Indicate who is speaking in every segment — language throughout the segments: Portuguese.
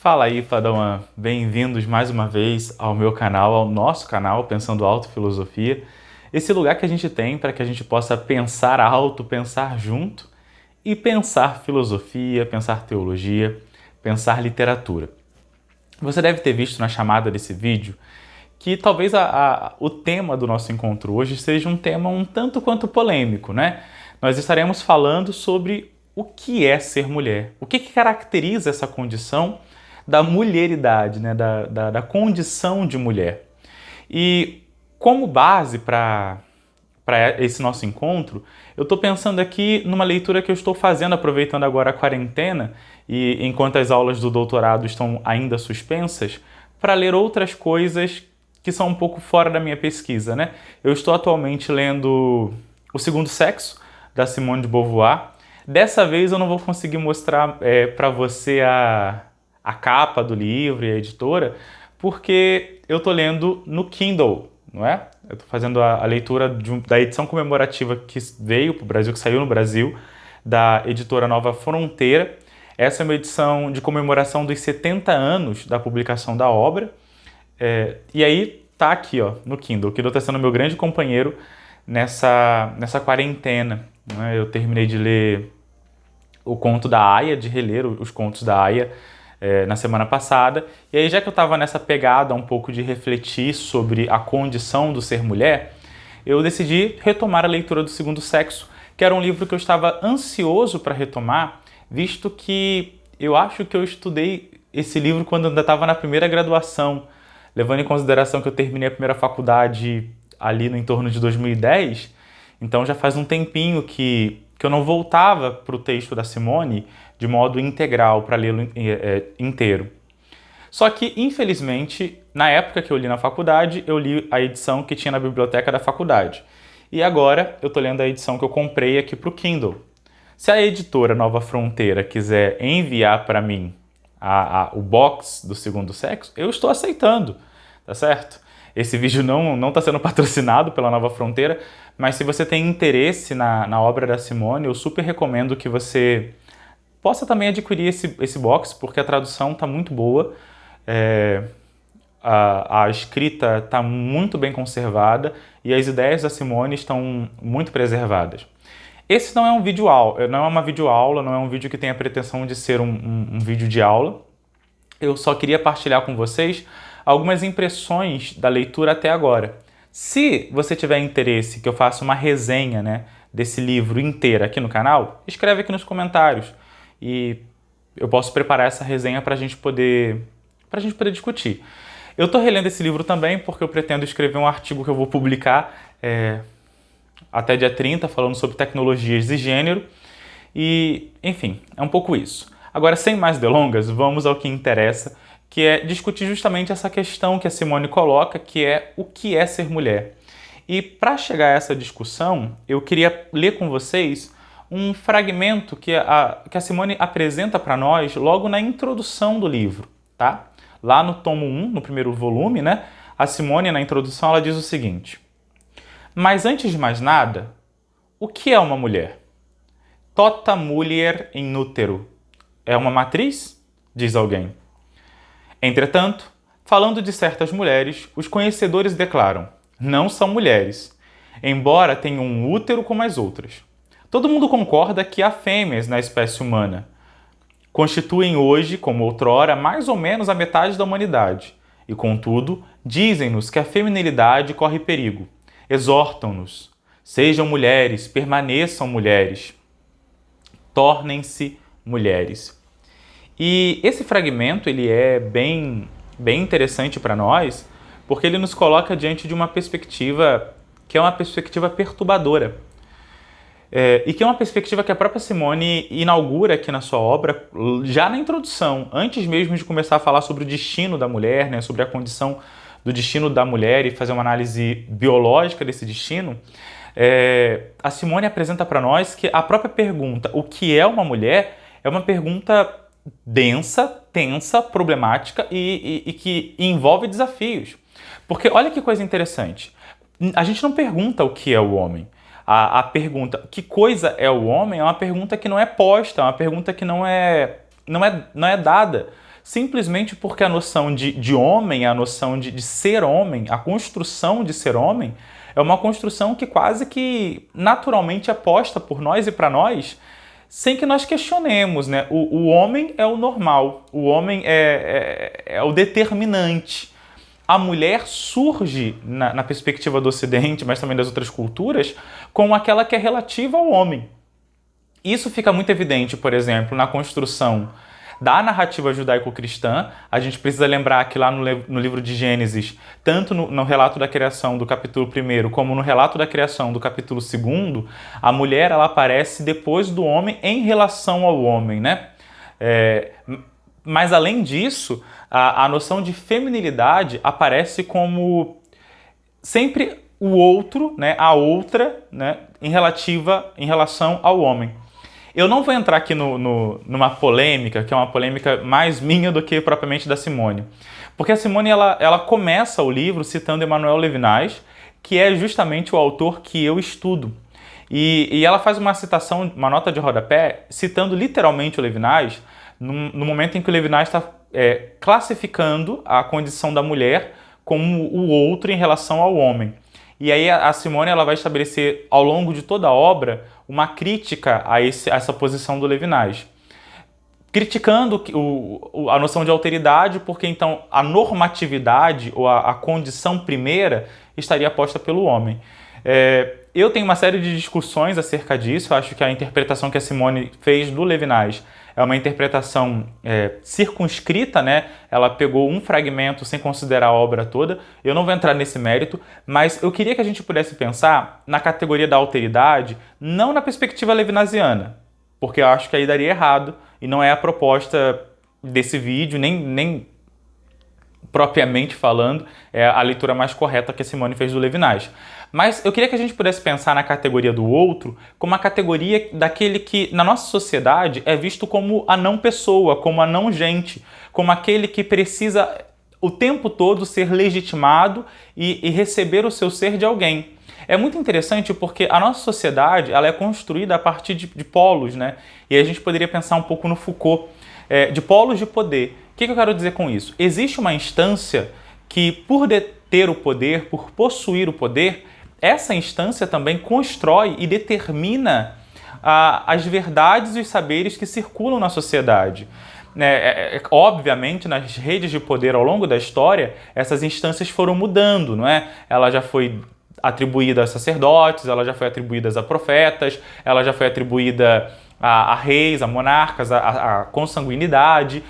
Speaker 1: Fala aí, Padawan. Bem-vindos mais uma vez ao meu canal, ao nosso canal Pensando Alto Filosofia. Esse lugar que a gente tem para que a gente possa pensar alto, pensar junto e pensar filosofia, pensar teologia, pensar literatura. Você deve ter visto na chamada desse vídeo que talvez o tema do nosso encontro hoje seja um tema um tanto quanto polêmico, né? Nós estaremos falando sobre o que é ser mulher, o que caracteriza essa condição da mulheridade, né? da condição de mulher. E como base para esse nosso encontro, eu estou pensando aqui numa leitura que eu estou fazendo, aproveitando agora a quarentena, e enquanto as aulas do doutorado estão ainda suspensas, para ler outras coisas que são um pouco fora da minha pesquisa, né? Eu estou atualmente lendo O Segundo Sexo, da Simone de Beauvoir. Dessa vez eu não vou conseguir mostrar para você a capa do livro e a editora, porque eu estou lendo no Kindle, não é? Eu estou fazendo a leitura da edição comemorativa que veio para o Brasil, que saiu no Brasil, da editora Nova Fronteira. Essa é uma edição de comemoração dos 70 anos da publicação da obra. E aí tá aqui, ó, no Kindle. O Kindle está sendo meu grande companheiro nessa quarentena, né? Eu terminei de ler o conto da Aya, de reler os contos da Aya na semana passada. E aí, já que eu estava nessa pegada um pouco de refletir sobre a condição do ser mulher, eu decidi retomar a leitura do Segundo Sexo, que era um livro que eu estava ansioso para retomar, visto que eu acho que eu estudei esse livro quando ainda estava na primeira graduação, levando em consideração que eu terminei a primeira faculdade ali no entorno de 2010, então já faz um tempinho que eu não voltava para o texto da Simone de modo integral, para lê-lo inteiro. Só que, infelizmente, na época que eu li na faculdade, eu li a edição que tinha na biblioteca da faculdade. E agora eu estou lendo a edição que eu comprei aqui para o Kindle. Se a editora Nova Fronteira quiser enviar para mim o box do Segundo Sexo, eu estou aceitando, tá certo? Esse vídeo não está sendo patrocinado pela Nova Fronteira, mas se você tem interesse na obra da Simone, eu super recomendo que você possa também adquirir esse box, porque a tradução está muito boa, a escrita está muito bem conservada e as ideias da Simone estão muito preservadas. Esse não é um vídeo aula, não é uma videoaula, não é um vídeo que tem a pretensão de ser um vídeo de aula. Eu só queria partilhar com vocês algumas impressões da leitura até agora. Se você tiver interesse que eu faça uma resenha, né, desse livro inteiro aqui no canal, escreve aqui nos comentários e eu posso preparar essa resenha para a gente poder discutir. Eu estou relendo esse livro também porque eu pretendo escrever um artigo que eu vou publicar até dia 30, falando sobre tecnologias e gênero. E, enfim, é um pouco isso. Agora, sem mais delongas, vamos ao que interessa, que é discutir justamente essa questão que a Simone coloca, que é o que é ser mulher. E para chegar a essa discussão, eu queria ler com vocês um fragmento que a Simone apresenta para nós logo na introdução do livro, tá? Lá no tomo 1, no primeiro volume, né? A Simone, na introdução, ela diz o seguinte: mas antes de mais nada, o que é uma mulher? Tota mulier in utero. É uma matriz? Diz alguém. Entretanto, falando de certas mulheres, os conhecedores declaram: não são mulheres, embora tenham um útero como as outras. Todo mundo concorda que há fêmeas na espécie humana. Constituem hoje, como outrora, mais ou menos a metade da humanidade. E, contudo, dizem-nos que a feminilidade corre perigo. Exortam-nos: sejam mulheres, permaneçam mulheres. Tornem-se mulheres. E esse fragmento ele é bem interessante para nós, porque ele nos coloca diante de uma perspectiva que é uma perspectiva perturbadora. E que é uma perspectiva que a própria Simone inaugura aqui na sua obra, já na introdução, antes mesmo de começar a falar sobre o destino da mulher, né, sobre a condição do destino da mulher e fazer uma análise biológica desse destino. A Simone apresenta para nós que a própria pergunta, o que é uma mulher, é uma pergunta densa, tensa, problemática e que envolve desafios. Porque olha que coisa interessante, a gente não pergunta o que é o homem. A pergunta, que coisa é o homem, é uma pergunta que não é posta, é uma pergunta que não é dada. simplesmente porque a noção de homem, a noção de ser homem, a construção de ser homem, é uma construção que quase que naturalmente é posta por nós e para nós, sem que nós questionemos, né? O homem é o normal, o homem é o determinante. A mulher surge, na perspectiva do Ocidente, mas também das outras culturas, como aquela que é relativa ao homem. Isso fica muito evidente, por exemplo, na construção da narrativa judaico-cristã. A gente precisa lembrar que lá no livro de Gênesis, tanto no relato da criação do capítulo 1, como no relato da criação do capítulo 2, a mulher ela aparece depois do homem em relação ao homem, né? Mas além disso, a noção de feminilidade aparece como sempre o outro, né? A outra, né? Em relação ao homem. Eu não vou entrar aqui numa polêmica, que é uma polêmica mais minha do que propriamente da Simone. Porque a Simone ela começa o livro citando Emmanuel Levinas, que é justamente o autor que eu estudo. E ela faz uma citação, uma nota de rodapé, citando literalmente o Levinas, no momento em que o Levinas está classificando a condição da mulher como o outro em relação ao homem. E aí a Simone ela vai estabelecer ao longo de toda a obra uma crítica a essa posição do Levinas, criticando a noção de alteridade, porque então a normatividade ou a condição primeira estaria posta pelo homem. Eu tenho uma série de discussões acerca disso. Eu acho que a interpretação que a Simone fez do Levinas é uma interpretação circunscrita, né? Ela pegou um fragmento sem considerar a obra toda. Eu não vou entrar nesse mérito, mas eu queria que a gente pudesse pensar na categoria da alteridade, não na perspectiva levinasiana, porque eu acho que aí daria errado e não é a proposta desse vídeo, nem propriamente falando, é a leitura mais correta que a Simone fez do Levinas. Mas eu queria que a gente pudesse pensar na categoria do outro como a categoria daquele que, na nossa sociedade, é visto como a não pessoa, como a não gente, como aquele que precisa o tempo todo ser legitimado e receber o seu ser de alguém. É muito interessante porque a nossa sociedade ela é construída a partir de polos, né? E a gente poderia pensar um pouco no Foucault, de polos de poder. O que eu quero dizer com isso? Existe uma instância que, por deter o poder, por possuir o poder, essa instância também constrói e determina as verdades e os saberes que circulam na sociedade. Obviamente, nas redes de poder ao longo da história, essas instâncias foram mudando, não é? Ela já foi atribuída a sacerdotes, ela já foi atribuída a profetas, ela já foi atribuída a reis, a monarcas, a consanguinidade.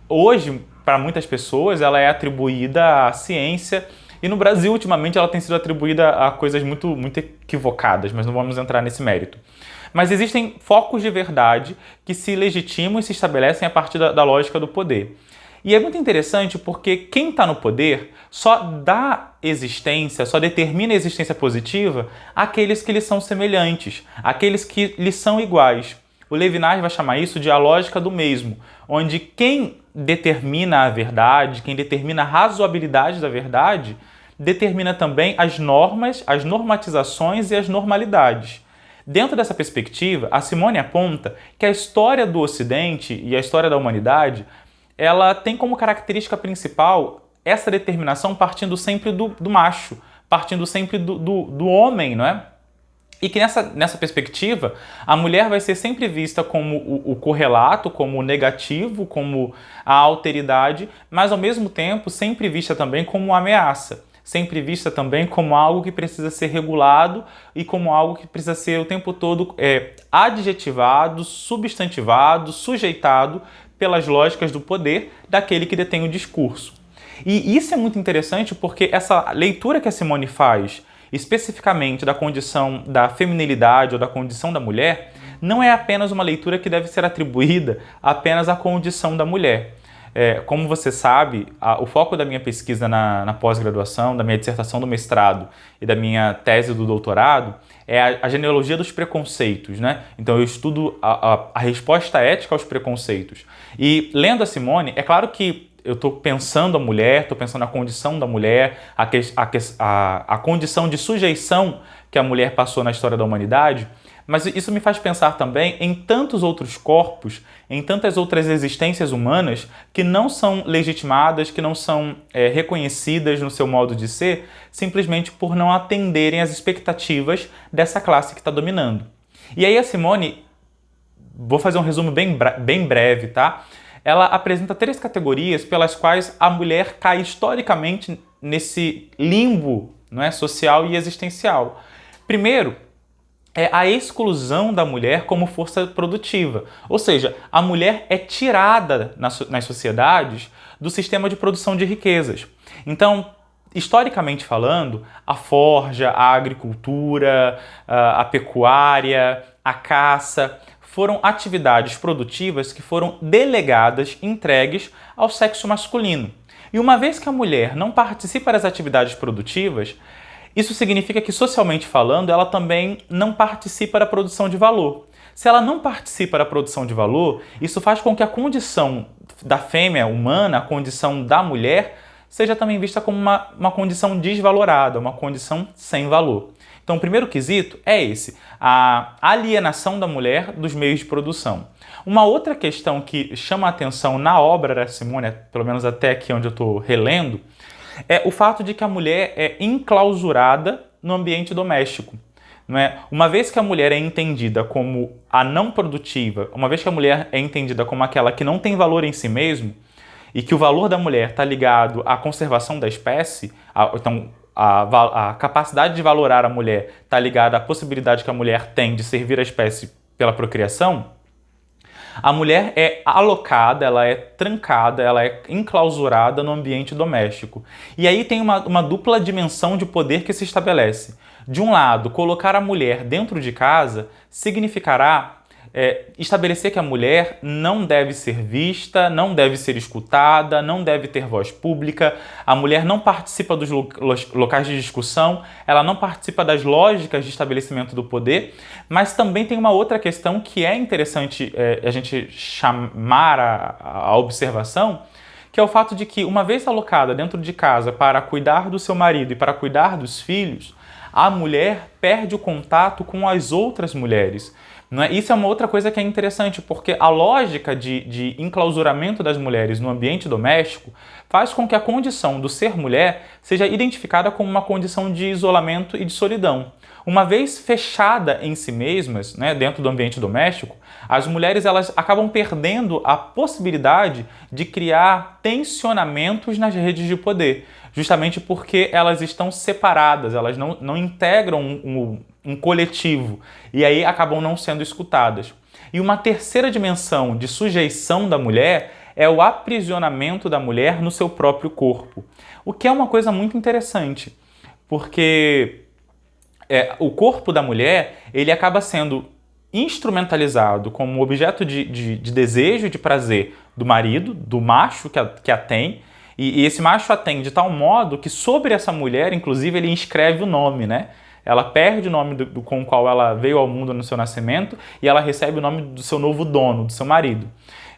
Speaker 1: Hoje, para muitas pessoas, ela é atribuída à ciência. E no Brasil, ultimamente, ela tem sido atribuída a coisas muito, muito equivocadas, mas não vamos entrar nesse mérito. Mas existem focos de verdade que se legitimam e se estabelecem a partir da lógica do poder. E é muito interessante porque quem está no poder só dá existência, só determina a existência positiva àqueles que lhe são semelhantes, àqueles que lhe são iguais. O Levinas vai chamar isso de a lógica do mesmo, onde quem determina a verdade, quem determina a razoabilidade da verdade, determina também as normas, as normatizações e as normalidades. Dentro dessa perspectiva, a Simone aponta que a história do Ocidente e a história da humanidade, ela tem como característica principal essa determinação partindo sempre do macho, partindo sempre do homem, não é? E que nessa perspectiva, a mulher vai ser sempre vista como o correlato, como o negativo, como a alteridade, mas ao mesmo tempo sempre vista também como uma ameaça, sempre vista também como algo que precisa ser regulado e como algo que precisa ser o tempo todo adjetivado, substantivado, sujeitado pelas lógicas do poder daquele que detém o discurso. E isso é muito interessante porque essa leitura que a Simone faz especificamente da condição da feminilidade ou da condição da mulher, não é apenas uma leitura que deve ser atribuída apenas à condição da mulher. Como você sabe, o foco da minha pesquisa na pós-graduação, da minha dissertação do mestrado e da minha tese do doutorado é a genealogia dos preconceitos, né? Então eu estudo a resposta ética aos preconceitos. E lendo a Simone, é claro que eu estou pensando a mulher, estou pensando a condição da mulher, a condição de sujeição que a mulher passou na história da humanidade, Mas isso me faz pensar também em tantos outros corpos, em tantas outras existências humanas que não são legitimadas, que não são reconhecidas no seu modo de ser, simplesmente por não atenderem às expectativas dessa classe que está dominando. E aí a Simone, vou fazer um resumo bem breve, tá? Ela apresenta 3 categorias pelas quais a mulher cai historicamente nesse limbo, não é, social e existencial. Primeiro, é a exclusão da mulher como força produtiva. Ou seja, a mulher é tirada nas sociedades do sistema de produção de riquezas. Então, historicamente falando, a forja, a agricultura, a pecuária, a caça foram atividades produtivas que foram delegadas, entregues ao sexo masculino. E uma vez que a mulher não participa das atividades produtivas, isso significa que, socialmente falando, ela também não participa da produção de valor. Se ela não participa da produção de valor, isso faz com que a condição da fêmea humana, a condição da mulher, seja também vista como uma condição desvalorada, uma condição sem valor. Então, o primeiro quesito é esse, a alienação da mulher dos meios de produção. Uma outra questão que chama a atenção na obra da Simone, pelo menos até aqui onde eu estou relendo, é o fato de que a mulher é enclausurada no ambiente doméstico. Não é? Uma vez que a mulher é entendida como a não produtiva, uma vez que a mulher é entendida como aquela que não tem valor em si mesmo, e que o valor da mulher está ligado à conservação da espécie, então a capacidade de valorar a mulher está ligada à possibilidade que a mulher tem de servir a espécie pela procriação, a mulher é alocada, ela é trancada, ela é enclausurada no ambiente doméstico. E aí tem uma dupla dimensão de poder que se estabelece. De um lado, colocar a mulher dentro de casa significará estabelecer que a mulher não deve ser vista, não deve ser escutada, não deve ter voz pública, a mulher não participa dos locais de discussão, ela não participa das lógicas de estabelecimento do poder, mas também tem uma outra questão que é interessante a gente chamar a observação, que é o fato de que, uma vez alocada dentro de casa para cuidar do seu marido e para cuidar dos filhos, a mulher perde o contato com as outras mulheres. Não é? Isso é uma outra coisa que é interessante, porque a lógica de enclausuramento das mulheres no ambiente doméstico faz com que a condição do ser mulher seja identificada como uma condição de isolamento e de solidão. Uma vez fechada em si mesmas, né, dentro do ambiente doméstico, as mulheres elas acabam perdendo a possibilidade de criar tensionamentos nas redes de poder, justamente porque elas estão separadas, elas não integram um coletivo e aí acabam não sendo escutadas. E uma terceira dimensão de sujeição da mulher é o aprisionamento da mulher no seu próprio corpo, o que é uma coisa muito interessante, porque o corpo da mulher ele acaba sendo instrumentalizado como objeto de desejo e de prazer do marido, do macho que a tem, e esse macho a tem de tal modo que sobre essa mulher, inclusive, ele inscreve o nome, né? Ela perde o nome com o qual ela veio ao mundo no seu nascimento e ela recebe o nome do seu novo dono, do seu marido.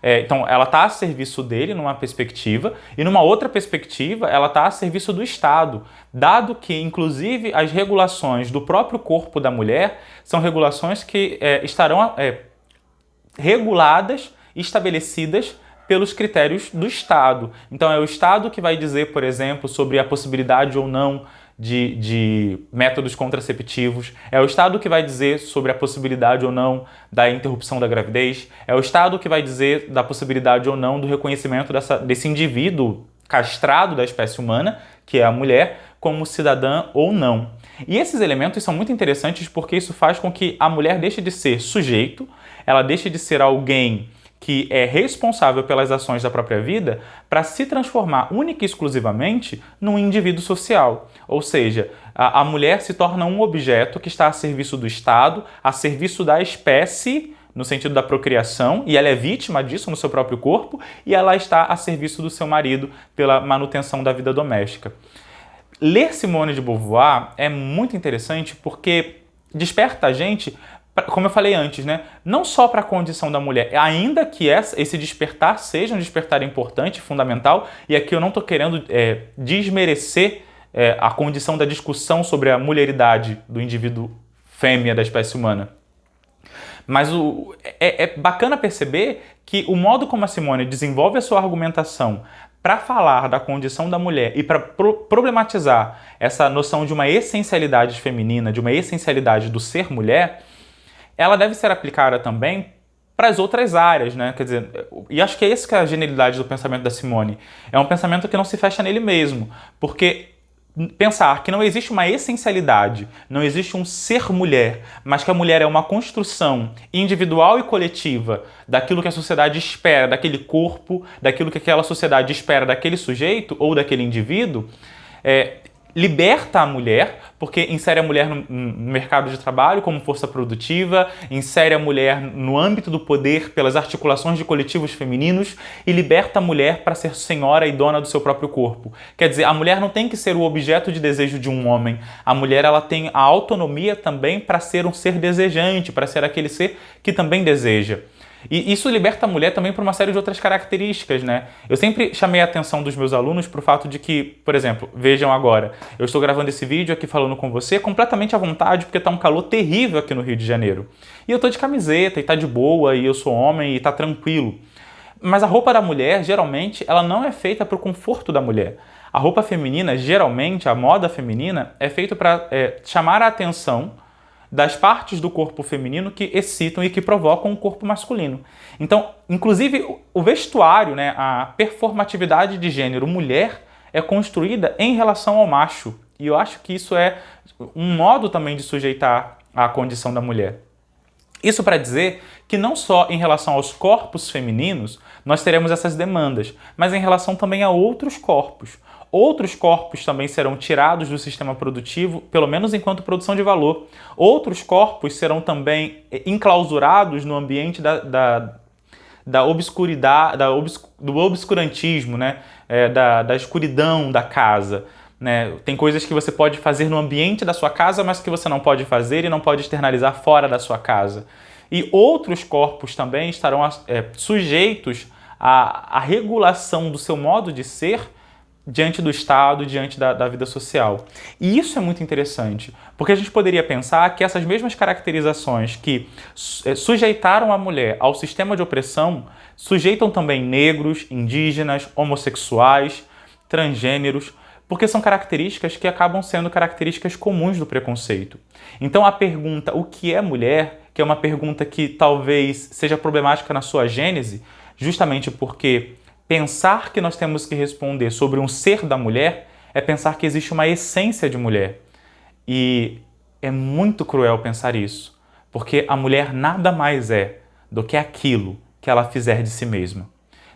Speaker 1: Então, ela está a serviço dele numa perspectiva e numa outra perspectiva, ela está a serviço do Estado, dado que, inclusive, as regulações do próprio corpo da mulher são regulações que estarão reguladas e estabelecidas pelos critérios do Estado. Então, é o Estado que vai dizer, por exemplo, sobre a possibilidade ou não de métodos contraceptivos, é o Estado que vai dizer sobre a possibilidade ou não da interrupção da gravidez, é o Estado que vai dizer da possibilidade ou não do reconhecimento desse indivíduo castrado da espécie humana, que é a mulher, como cidadã ou não. E esses elementos são muito interessantes porque isso faz com que a mulher deixe de ser sujeito, ela deixe de ser alguém que é responsável pelas ações da própria vida, para se transformar única e exclusivamente num indivíduo social. Ou seja, a mulher se torna um objeto que está a serviço do Estado, a serviço da espécie, no sentido da procriação, e ela é vítima disso no seu próprio corpo, e ela está a serviço do seu marido pela manutenção da vida doméstica. Ler Simone de Beauvoir é muito interessante porque desperta a gente, como eu falei antes, né? Não só para a condição da mulher, ainda que esse despertar seja um despertar importante, fundamental, e aqui eu não estou querendo desmerecer a condição da discussão sobre a mulheridade do indivíduo fêmea da espécie humana. Mas é bacana perceber que o modo como a Simone desenvolve a sua argumentação para falar da condição da mulher e para problematizar essa noção de uma essencialidade feminina, de uma essencialidade do ser mulher, ela deve ser aplicada também para as outras áreas, né? Quer dizer, e acho que é isso que é a genialidade do pensamento da Simone. É um pensamento que não se fecha nele mesmo, porque pensar que não existe uma essencialidade, não existe um ser mulher, mas que a mulher é uma construção individual e coletiva daquilo que a sociedade espera daquele corpo, daquilo que aquela sociedade espera daquele sujeito ou daquele indivíduo, liberta a mulher, porque insere a mulher no mercado de trabalho como força produtiva, insere a mulher no âmbito do poder pelas articulações de coletivos femininos e liberta a mulher para ser senhora e dona do seu próprio corpo. Quer dizer, a mulher não tem que ser o objeto de desejo de um homem. A mulher ela tem a autonomia também para ser um ser desejante, para ser aquele ser que também deseja. E isso liberta a mulher também por uma série de outras características, né? Eu sempre chamei a atenção dos meus alunos para o fato de que, por exemplo, vejam agora, eu estou gravando esse vídeo aqui falando com você completamente à vontade, porque está um calor terrível aqui no Rio de Janeiro. E eu estou de camiseta, e está de boa, e eu sou homem, e está tranquilo. Mas a roupa da mulher, geralmente, ela não é feita para o conforto da mulher. A roupa feminina, geralmente, a moda feminina, é feita para chamar a atenção das partes do corpo feminino que excitam e que provocam o corpo masculino. Então, inclusive, o vestuário, né, a performatividade de gênero mulher é construída em relação ao macho. E eu acho que isso é um modo também de sujeitar a condição da mulher. Isso para dizer que não só em relação aos corpos femininos nós teremos essas demandas, mas em relação também a outros corpos. Outros corpos também serão tirados do sistema produtivo, pelo menos enquanto produção de valor. Outros corpos serão também enclausurados no ambiente da obscuridade, do obscurantismo, né? Da escuridão da casa. Né? Tem coisas que você pode fazer no ambiente da sua casa, mas que você não pode fazer e não pode externalizar fora da sua casa. E outros corpos também estarão sujeitos à regulação do seu modo de ser diante do Estado, diante da vida social. E isso é muito interessante, porque a gente poderia pensar que essas mesmas caracterizações que sujeitaram a mulher ao sistema de opressão sujeitam também negros, indígenas, homossexuais, transgêneros, porque são características que acabam sendo características comuns do preconceito. Então a pergunta o que é mulher, que é uma pergunta que talvez seja problemática na sua gênese, justamente porque pensar que nós temos que responder sobre um ser da mulher é pensar que existe uma essência de mulher. E é muito cruel pensar isso, porque a mulher nada mais é do que aquilo que ela fizer de si mesma.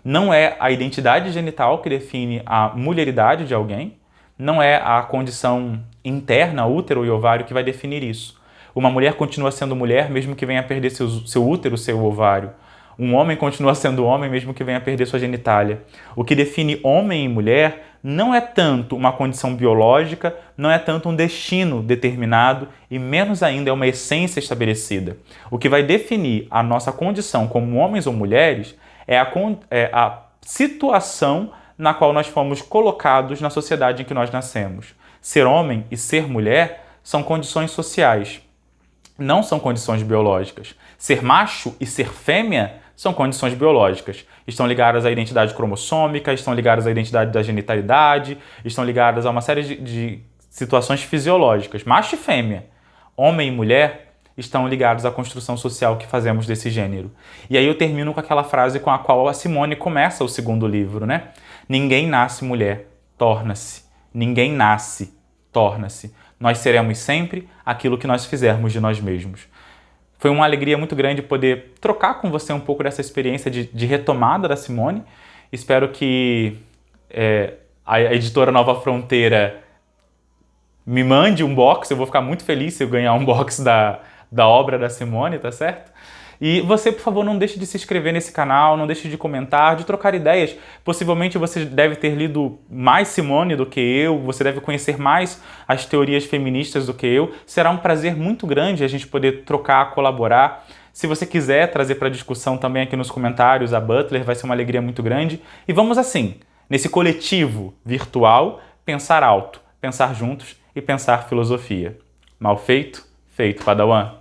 Speaker 1: Não é a identidade genital que define a mulheridade de alguém, não é a condição interna, útero e ovário, que vai definir isso. Uma mulher continua sendo mulher mesmo que venha a perder seu útero, seu ovário. Um homem continua sendo homem mesmo que venha a perder sua genitália. O que define homem e mulher não é tanto uma condição biológica, não é tanto um destino determinado e menos ainda é uma essência estabelecida. O que vai definir a nossa condição como homens ou mulheres é a situação na qual nós fomos colocados na sociedade em que nós nascemos. Ser homem e ser mulher são condições sociais, não são condições biológicas. Ser macho e ser fêmea são condições biológicas. Estão ligadas à identidade cromossômica, estão ligadas à identidade da genitalidade, estão ligadas a uma série de situações fisiológicas. Macho e fêmea, homem e mulher, estão ligados à construção social que fazemos desse gênero. E aí eu termino com aquela frase com a qual a Simone começa o segundo livro, né? Ninguém nasce mulher, torna-se. Ninguém nasce, torna-se. Nós seremos sempre aquilo que nós fizermos de nós mesmos. Foi uma alegria muito grande poder trocar com você um pouco dessa experiência de retomada da Simone. Espero que a editora Nova Fronteira me mande um box. Eu vou ficar muito feliz se eu ganhar um box da obra da Simone, tá certo? E você, por favor, não deixe de se inscrever nesse canal, não deixe de comentar, de trocar ideias. Possivelmente você deve ter lido mais Simone do que eu, você deve conhecer mais as teorias feministas do que eu. Será um prazer muito grande a gente poder trocar, colaborar. Se você quiser trazer para discussão também aqui nos comentários a Butler, vai ser uma alegria muito grande. E vamos assim, nesse coletivo virtual, pensar alto, pensar juntos e pensar filosofia. Mal feito, feito, Padawan.